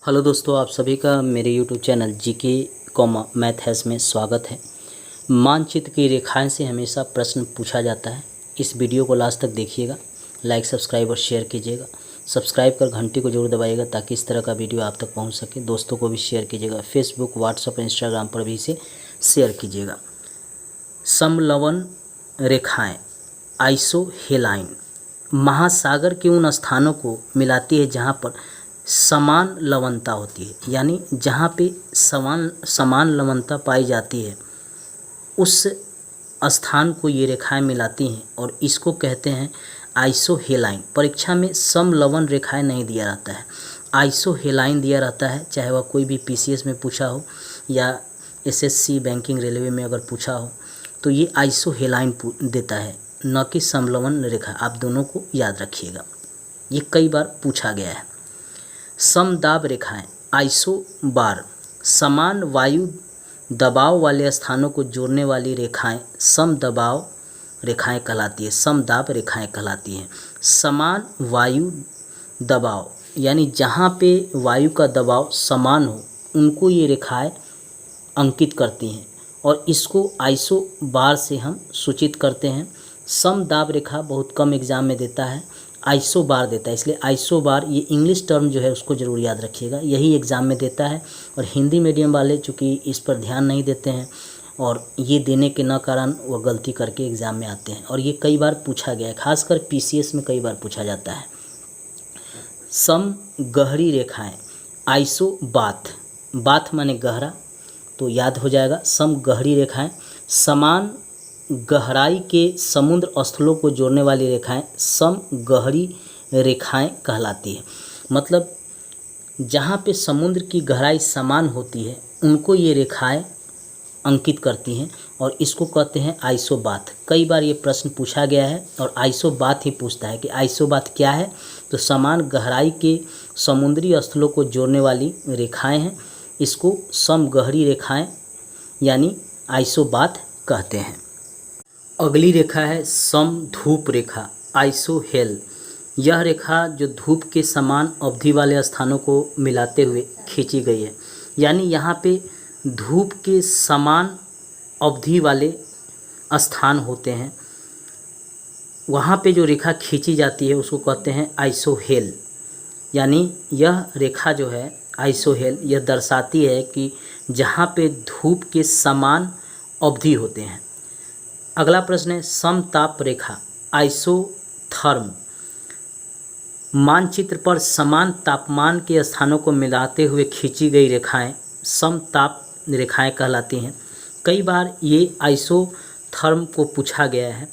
Hello दोस्तों, आप सभी का मेरे YouTube channel GK comma maths में स्वागत है। मानचित्र की रेखाएं से हमेशा प्रश्न पूछा जाता है। इस वीडियो को लास्ट तक देखिएगा, लाइक सब्सक्राइब और शेयर कीजिएगा। सब्सक्राइब कर घंटी को जरूर दबाइएगा ताकि इस तरह का वीडियो आप तक पहुंच सके। दोस्तों को भी शेयर कीजिएगा, फेसबुक, व्हाट्सएप, इंस्टाग्राम पर भी इसे शेयर कीजिएगा। समलवन रेखाएँ आइसोहेलाइन महासागर के उन स्थानों को मिलाती है जहाँ पर समान लवणता होती है, यानी जहाँ पे समान लवणता पाई जाती है उस स्थान को ये रेखाएं मिलाती हैं और इसको कहते हैं आइसोहेलाइन। परीक्षा में समलवन रेखाएं नहीं दिया रहता है, आइसोहेलाइन दिया रहता है। चाहे वह कोई भी पीसीएस में पूछा हो या एसएससी बैंकिंग रेलवे में अगर पूछा हो तो ये आइसोहेलाइन देता है, न कि समलवन रेखा। आप दोनों को याद रखिएगा, ये कई बार पूछा गया है। समदाब रेखाएं आइसोबार समान वायु दबाव वाले स्थानों को जोड़ने वाली रेखाएं समदबाव रेखाएं कहलाती है, समदाब रेखाएं कहलाती हैं। समान वायु दबाव यानी जहाँ पे वायु का दबाव समान हो उनको ये रेखाएं अंकित करती हैं और इसको आइसोबार से हम सूचित करते हैं। समदाब रेखा बहुत कम एग्जाम में देता है, आइसोबार देता है, इसलिए आइसोबार ये इंग्लिश टर्म जो है उसको ज़रूर याद रखिएगा, यही एग्ज़ाम में देता है। और हिंदी मीडियम वाले चूँकि इस पर ध्यान नहीं देते हैं और ये देने के न कारण वह गलती करके एग्ज़ाम में आते हैं और ये कई बार पूछा गया है, खासकर पीसीएस में कई बार पूछा जाता है। समगहरी रेखाएं आइसोबाथ, बाथ माने गहरा तो याद हो जाएगा। समगहरी रेखाएं समान गहराई के समुद्र स्थलों को जोड़ने वाली रेखाएं समगहरी रेखाएं कहलाती है। मतलब जहाँ पे समुद्र की गहराई समान होती है उनको ये रेखाएं अंकित करती हैं और इसको कहते हैं आइसोबाथ। कई बार ये प्रश्न पूछा गया है और आइसोबाथ ही पूछता है कि आइसोबाथ क्या है, तो समान गहराई के समुद्री स्थलों को जोड़ने वाली रेखाएँ हैं, इसको समगहरी रेखाएँ यानी आइसोबाथ कहते हैं। अगली रेखा है समधूप रेखा आइसोहेल। यह रेखा जो धूप के समान अवधि वाले स्थानों को मिलाते हुए खींची गई है, यानी यहाँ पे धूप के समान अवधि वाले स्थान होते हैं, वहाँ पे जो रेखा खींची जाती है उसको कहते हैं आइसोहेल। यानी यह रेखा जो है आइसोहेल, यह दर्शाती है कि जहाँ पे धूप के समान अवधि होते हैं। अगला प्रश्न है समताप रेखा आइसोथर्म। मानचित्र पर समान तापमान के स्थानों को मिलाते हुए खींची गई रेखाएं समताप रेखाएं कहलाती हैं। कई बार ये आइसोथर्म को पूछा गया है,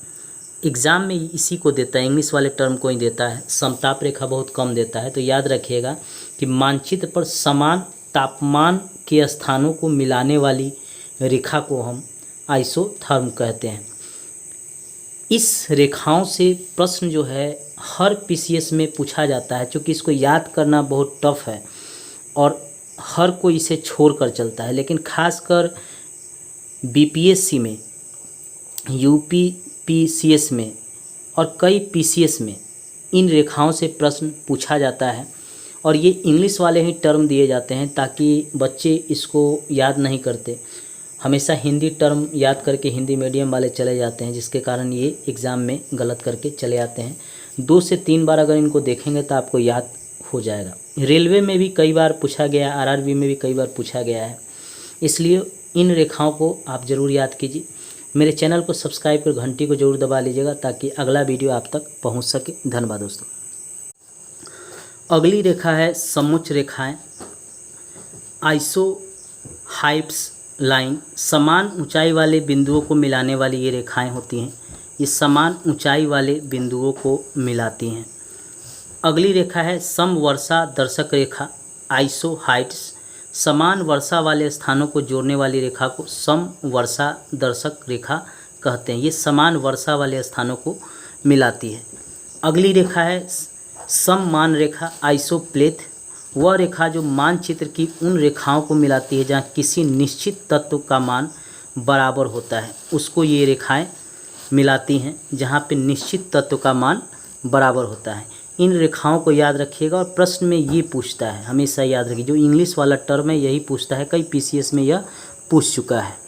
एग्ज़ाम में इसी को देता है, इंग्लिश वाले टर्म को ही देता है। समताप रेखा बहुत कम देता है, तो याद रखिएगा कि मानचित्र पर समान तापमान के स्थानों को मिलाने वाली रेखा को हम आइसोथर्म कहते हैं। इस रेखाओं से प्रश्न जो है हर पीसीएस में पूछा जाता है, क्योंकि इसको याद करना बहुत टफ है और हर कोई इसे छोड़ कर चलता है, लेकिन खासकर बीपीएससी में, यूपी पीसीएस में और कई पीसीएस में इन रेखाओं से प्रश्न पूछा जाता है और ये इंग्लिश वाले ही टर्म दिए जाते हैं ताकि बच्चे इसको याद नहीं करते, हमेशा हिंदी टर्म याद करके हिंदी मीडियम वाले चले जाते हैं, जिसके कारण ये एग्ज़ाम में गलत करके चले आते हैं। 2 से 3 बार अगर इनको देखेंगे तो आपको याद हो जाएगा। रेलवे में भी कई बार पूछा गया, आरआरबी में भी कई बार पूछा गया है, इसलिए इन रेखाओं को आप ज़रूर याद कीजिए। मेरे चैनल को सब्सक्राइब कर घंटी को ज़रूर दबा लीजिएगा ताकि अगला वीडियो आप तक पहुँच सके। धन्यवाद दोस्तों। अगली रेखा है समोच्च रेखाएँ आइसोहाइप्स लाइन। समान ऊंचाई वाले बिंदुओं को मिलाने वाली ये रेखाएं होती हैं, ये समान ऊंचाई वाले बिंदुओं को मिलाती हैं। अगली रेखा है समवर्षा दर्शक रेखा आइसोहाइट्स। समान वर्षा वाले स्थानों को जोड़ने वाली रेखा को समवर्षा दर्शक रेखा कहते हैं, ये समान वर्षा वाले स्थानों को मिलाती है। अगली रेखा है सममान रेखा आइसोप्लेथ। वह रेखा जो मानचित्र की उन रेखाओं को मिलाती है जहाँ किसी निश्चित तत्व का मान बराबर होता है, उसको ये रेखाएं मिलाती हैं जहाँ पे निश्चित तत्व का मान बराबर होता है। इन रेखाओं को याद रखिएगा और प्रश्न में ये पूछता है, हमेशा याद रखिए। जो इंग्लिश वाला टर्म है यही पूछता है, कई पीसीएस में यह पूछ चुका है।